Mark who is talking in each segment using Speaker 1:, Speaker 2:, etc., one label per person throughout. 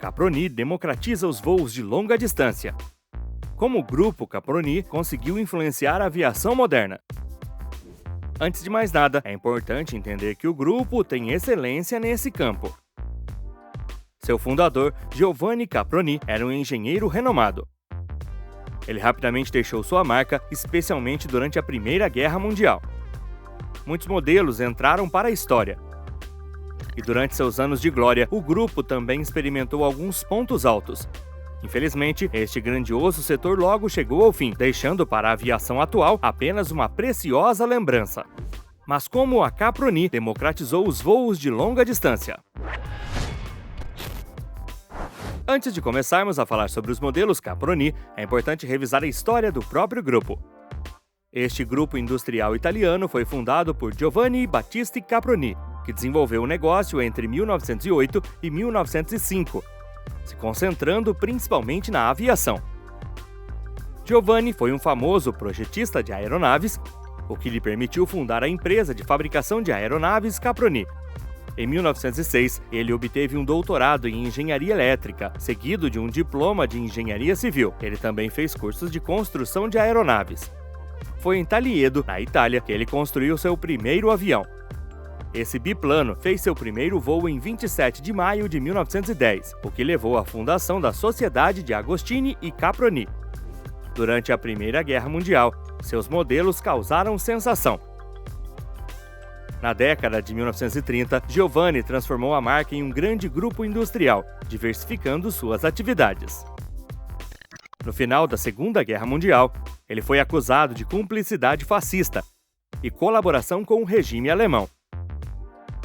Speaker 1: Caproni democratiza os voos de longa distância. Como o grupo Caproni conseguiu influenciar a aviação moderna? Antes de mais nada, é importante entender que o grupo tem excelência nesse campo. Seu fundador, Giovanni Caproni, era um engenheiro renomado. Ele rapidamente deixou sua marca, especialmente durante a Primeira Guerra Mundial. Muitos modelos entraram para a história. E durante seus anos de glória, o grupo também experimentou alguns pontos altos. Infelizmente, este grandioso setor logo chegou ao fim, deixando para a aviação atual apenas uma preciosa lembrança. Mas como a Caproni democratizou os voos de longa distância? Antes de começarmos a falar sobre os modelos Caproni, é importante revisar a história do próprio grupo. Este grupo industrial italiano foi fundado por Giovanni Battista Caproni, que desenvolveu o negócio entre 1908 e 1905, se concentrando principalmente na aviação. Giovanni foi um famoso projetista de aeronaves, o que lhe permitiu fundar a empresa de fabricação de aeronaves Caproni. Em 1906, ele obteve um doutorado em engenharia elétrica, seguido de um diploma de engenharia civil. Ele também fez cursos de construção de aeronaves. Foi em Taliedo, na Itália, que ele construiu seu primeiro avião. Esse biplano fez seu primeiro voo em 27 de maio de 1910, o que levou à fundação da Sociedade de Agostini e Caproni. Durante a Primeira Guerra Mundial, seus modelos causaram sensação. Na década de 1930, Giovanni transformou a marca em um grande grupo industrial, diversificando suas atividades. No final da Segunda Guerra Mundial, ele foi acusado de cumplicidade fascista e colaboração com o regime alemão.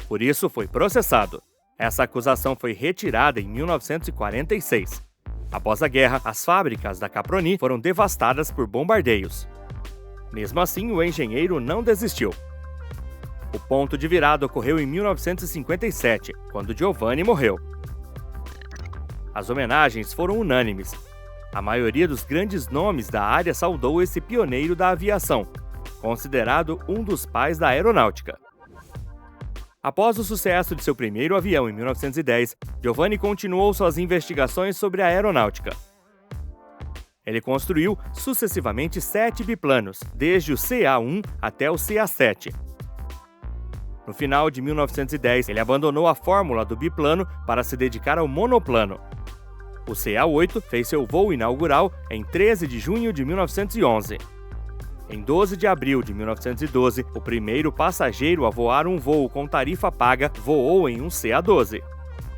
Speaker 1: Por isso, foi processado. Essa acusação foi retirada em 1946. Após a guerra, as fábricas da Caproni foram devastadas por bombardeios. Mesmo assim, o engenheiro não desistiu. O ponto de virada ocorreu em 1957, quando Giovanni morreu. As homenagens foram unânimes. A maioria dos grandes nomes da área saudou esse pioneiro da aviação, considerado um dos pais da aeronáutica. Após o sucesso de seu primeiro avião em 1910, Giovanni continuou suas investigações sobre a aeronáutica. Ele construiu sucessivamente 7 biplanos, desde o CA-1 até o CA-7. No final de 1910, ele abandonou a fórmula do biplano para se dedicar ao monoplano. O CA-8 fez seu voo inaugural em 13 de junho de 1911. Em 12 de abril de 1912, o primeiro passageiro a voar um voo com tarifa paga voou em um CA-12.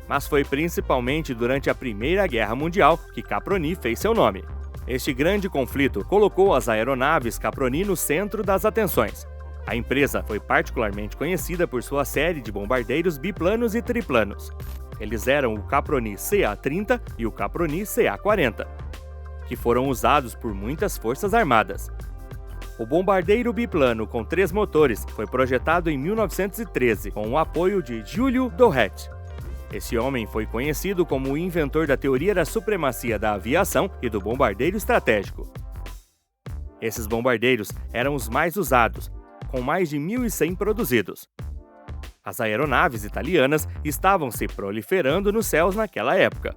Speaker 1: Mas foi principalmente durante a Primeira Guerra Mundial que Caproni fez seu nome. Este grande conflito colocou as aeronaves Caproni no centro das atenções. A empresa foi particularmente conhecida por sua série de bombardeiros biplanos e triplanos. Eles eram o Caproni CA-30 e o Caproni CA-40, que foram usados por muitas forças armadas. O bombardeiro biplano com 3 motores foi projetado em 1913 com o apoio de Giulio Douhet. Esse homem foi conhecido como o inventor da teoria da supremacia da aviação e do bombardeiro estratégico. Esses bombardeiros eram os mais usados, com mais de 1.100 produzidos. As aeronaves italianas estavam se proliferando nos céus naquela época.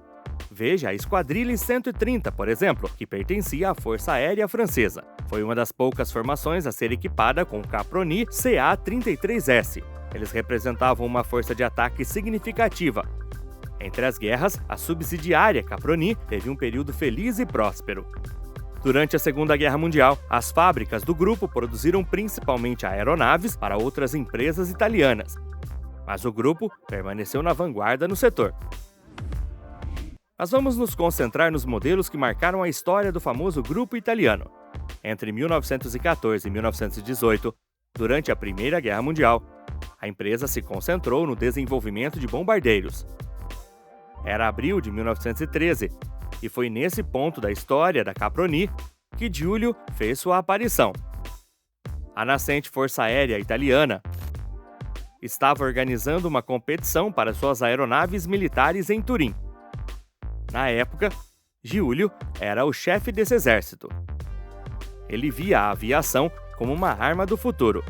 Speaker 1: Veja a Esquadrilha 130, por exemplo, que pertencia à Força Aérea Francesa. Foi uma das poucas formações a ser equipada com o Caproni CA-33S. Eles representavam uma força de ataque significativa. Entre as guerras, a subsidiária Caproni teve um período feliz e próspero. Durante a Segunda Guerra Mundial, as fábricas do grupo produziram principalmente aeronaves para outras empresas italianas. Mas o grupo permaneceu na vanguarda no setor. Mas vamos nos concentrar nos modelos que marcaram a história do famoso grupo italiano. Entre 1914 e 1918, durante a Primeira Guerra Mundial, a empresa se concentrou no desenvolvimento de bombardeiros. Era abril de 1913, e foi nesse ponto da história da Caproni que Giulio fez sua aparição. A nascente Força Aérea Italiana estava organizando uma competição para suas aeronaves militares em Turim. Na época, Giulio era o chefe desse exército. Ele via a aviação como uma arma do futuro.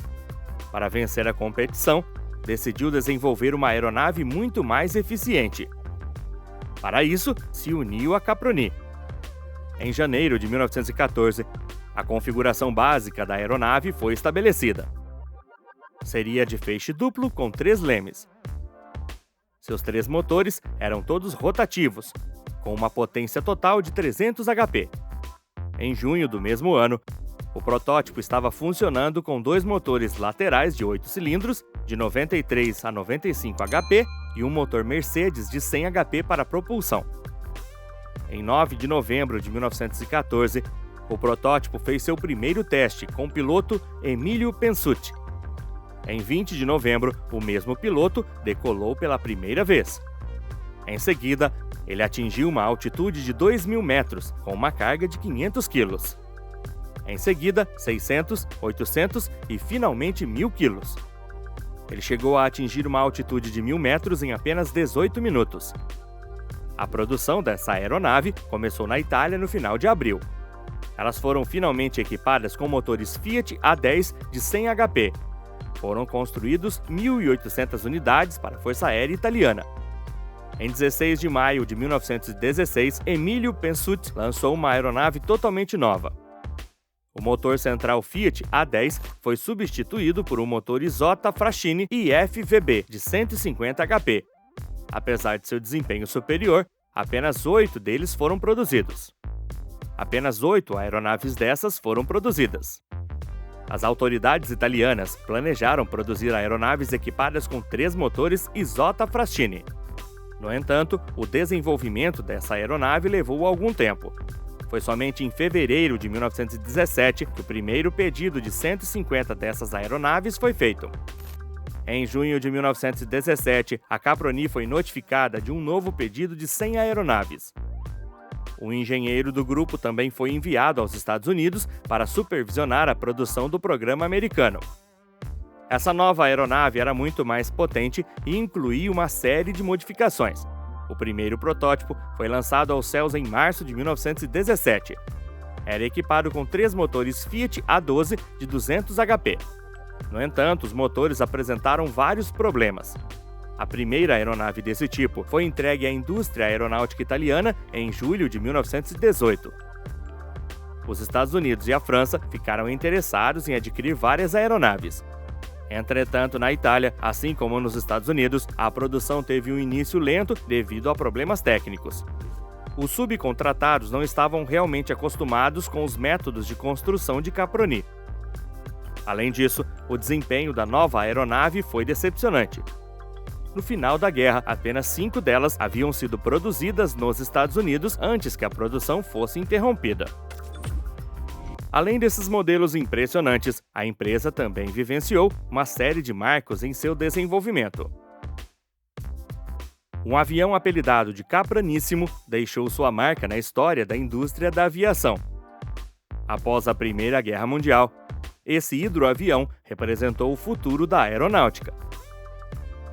Speaker 1: Para vencer a competição, decidiu desenvolver uma aeronave muito mais eficiente. Para isso, se uniu a Caproni. Em janeiro de 1914, a configuração básica da aeronave foi estabelecida. Seria de feixe duplo com 3 lemes. Seus 3 motores eram todos rotativos, com uma potência total de 300 HP. Em junho do mesmo ano, o protótipo estava funcionando com 2 motores laterais de 8 cilindros, de 93 a 95 HP, e um motor Mercedes de 100 HP para propulsão. Em 9 de novembro de 1914, o protótipo fez seu primeiro teste com o piloto Emílio Pensucci. Em 20 de novembro, o mesmo piloto decolou pela primeira vez. Em seguida, ele atingiu uma altitude de 2.000 metros, com uma carga de 500 quilos. Em seguida, 600, 800 e finalmente 1.000 quilos. Ele chegou a atingir uma altitude de 1.000 metros em apenas 18 minutos. A produção dessa aeronave começou na Itália no final de abril. Elas foram finalmente equipadas com motores Fiat A10 de 100 HP. Foram construídos 1.800 unidades para a Força Aérea Italiana. Em 16 de maio de 1916, Emílio Pensucci lançou uma aeronave totalmente nova. O motor central Fiat A10 foi substituído por um motor Isotta Fraschini IFVB de 150 HP. Apesar de seu desempenho superior, apenas 8 deles foram produzidos. Apenas 8 aeronaves dessas foram produzidas. As autoridades italianas planejaram produzir aeronaves equipadas com 3 motores Isotta Fraschini. No entanto, o desenvolvimento dessa aeronave levou algum tempo. Foi somente em fevereiro de 1917 que o primeiro pedido de 150 dessas aeronaves foi feito. Em junho de 1917, a Caproni foi notificada de um novo pedido de 100 aeronaves. Um engenheiro do grupo também foi enviado aos Estados Unidos para supervisionar a produção do programa americano. Essa nova aeronave era muito mais potente e incluía uma série de modificações. O primeiro protótipo foi lançado aos céus em março de 1917. Era equipado com 3 motores Fiat A12 de 200 HP. No entanto, os motores apresentaram vários problemas. A primeira aeronave desse tipo foi entregue à indústria aeronáutica italiana em julho de 1918. Os Estados Unidos e a França ficaram interessados em adquirir várias aeronaves. Entretanto, na Itália, assim como nos Estados Unidos, a produção teve um início lento devido a problemas técnicos. Os subcontratados não estavam realmente acostumados com os métodos de construção de Caproni. Além disso, o desempenho da nova aeronave foi decepcionante. No final da guerra, apenas 5 delas haviam sido produzidas nos Estados Unidos antes que a produção fosse interrompida. Além desses modelos impressionantes, a empresa também vivenciou uma série de marcos em seu desenvolvimento. Um avião apelidado de Capraníssimo deixou sua marca na história da indústria da aviação. Após a Primeira Guerra Mundial, esse hidroavião representou o futuro da aeronáutica.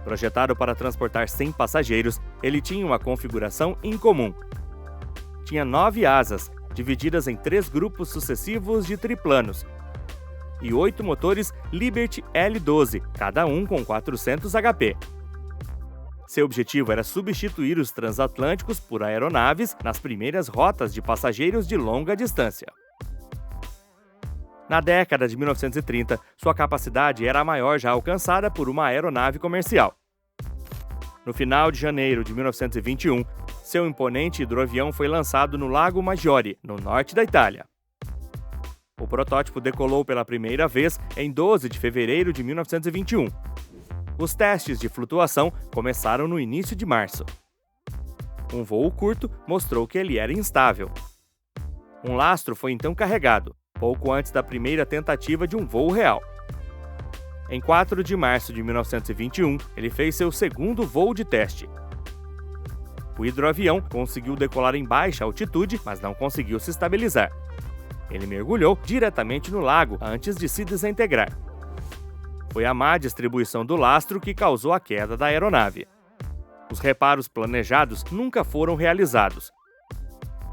Speaker 1: Projetado para transportar 100 passageiros, ele tinha uma configuração incomum. Tinha 9 asas, divididas em 3 grupos sucessivos de triplanos, e 8 motores Liberty L12, cada um com 400 HP. Seu objetivo era substituir os transatlânticos por aeronaves nas primeiras rotas de passageiros de longa distância. Na década de 1930, sua capacidade era a maior já alcançada por uma aeronave comercial. No final de janeiro de 1921, seu imponente hidroavião foi lançado no Lago Maggiore, no norte da Itália. O protótipo decolou pela primeira vez em 12 de fevereiro de 1921. Os testes de flutuação começaram no início de março. Um voo curto mostrou que ele era instável. Um lastro foi então carregado, pouco antes da primeira tentativa de um voo real. Em 4 de março de 1921, ele fez seu segundo voo de teste. O hidroavião conseguiu decolar em baixa altitude, mas não conseguiu se estabilizar. Ele mergulhou diretamente no lago antes de se desintegrar. Foi a má distribuição do lastro que causou a queda da aeronave. Os reparos planejados nunca foram realizados.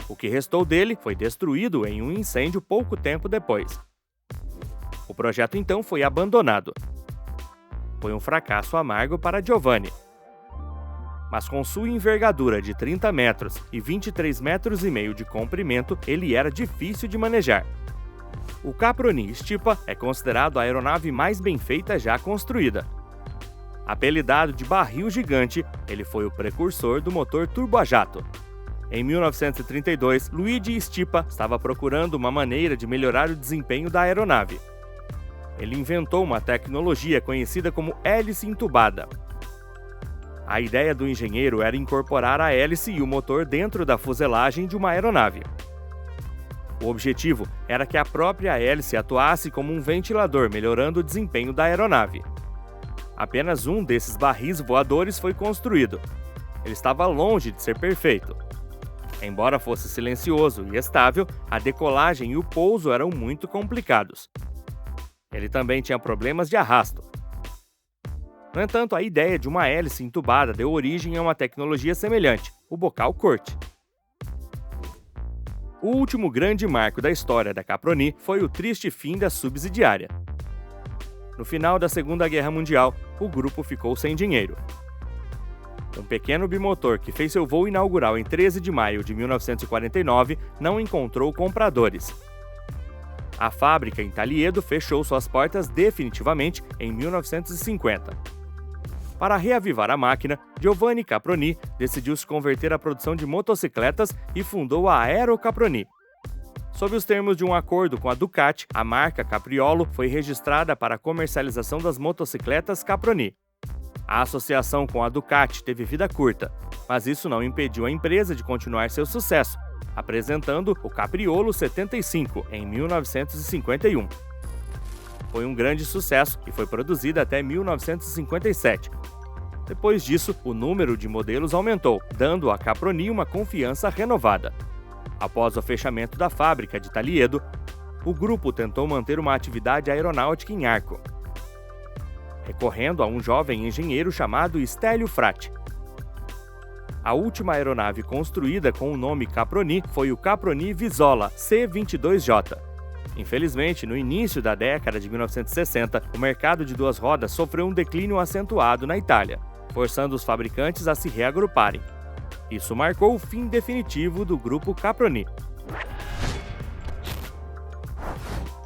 Speaker 1: O que restou dele foi destruído em um incêndio pouco tempo depois. O projeto então foi abandonado. Foi um fracasso amargo para Giovanni. Mas com sua envergadura de 30 metros e 23,5 metros de comprimento, ele era difícil de manejar. O Caproni Stipa é considerado a aeronave mais bem feita já construída. Apelidado de barril gigante, ele foi o precursor do motor turbojato. Em 1932, Luigi Stipa estava procurando uma maneira de melhorar o desempenho da aeronave. Ele inventou uma tecnologia conhecida como hélice entubada. A ideia do engenheiro era incorporar a hélice e o motor dentro da fuselagem de uma aeronave. O objetivo era que a própria hélice atuasse como um ventilador, melhorando o desempenho da aeronave. Apenas um desses barris voadores foi construído. Ele estava longe de ser perfeito. Embora fosse silencioso e estável, a decolagem e o pouso eram muito complicados. Ele também tinha problemas de arrasto. No entanto, a ideia de uma hélice entubada deu origem a uma tecnologia semelhante, o bocal corte. O último grande marco da história da Caproni foi o triste fim da subsidiária. No final da Segunda Guerra Mundial, o grupo ficou sem dinheiro. Um pequeno bimotor que fez seu voo inaugural em 13 de maio de 1949 não encontrou compradores. A fábrica em Taliedo fechou suas portas definitivamente em 1950. Para reavivar a máquina, Giovanni Caproni decidiu se converter à produção de motocicletas e fundou a Aero Caproni. Sob os termos de um acordo com a Ducati, a marca Capriolo foi registrada para a comercialização das motocicletas Caproni. A associação com a Ducati teve vida curta, mas isso não impediu a empresa de continuar seu sucesso, apresentando o Capriolo 75 em 1951. Foi um grande sucesso e foi produzida até 1957. Depois disso, o número de modelos aumentou, dando à Caproni uma confiança renovada. Após o fechamento da fábrica de Taliedo, o grupo tentou manter uma atividade aeronáutica em Arco, recorrendo a um jovem engenheiro chamado Stélio Frati. A última aeronave construída com o nome Caproni foi o Caproni Visola C-22J. Infelizmente, no início da década de 1960, o mercado de duas rodas sofreu um declínio acentuado na Itália, forçando os fabricantes a se reagruparem. Isso marcou o fim definitivo do grupo Caproni.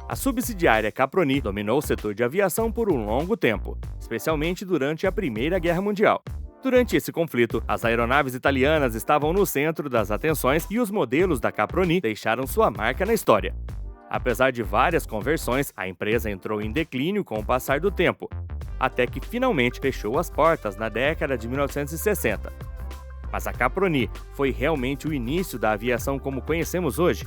Speaker 1: A subsidiária Caproni dominou o setor de aviação por um longo tempo, especialmente durante a Primeira Guerra Mundial. Durante esse conflito, as aeronaves italianas estavam no centro das atenções e os modelos da Caproni deixaram sua marca na história. Apesar de várias conversões, a empresa entrou em declínio com o passar do tempo, até que finalmente fechou as portas na década de 1960. Mas a Caproni foi realmente o início da aviação como conhecemos hoje?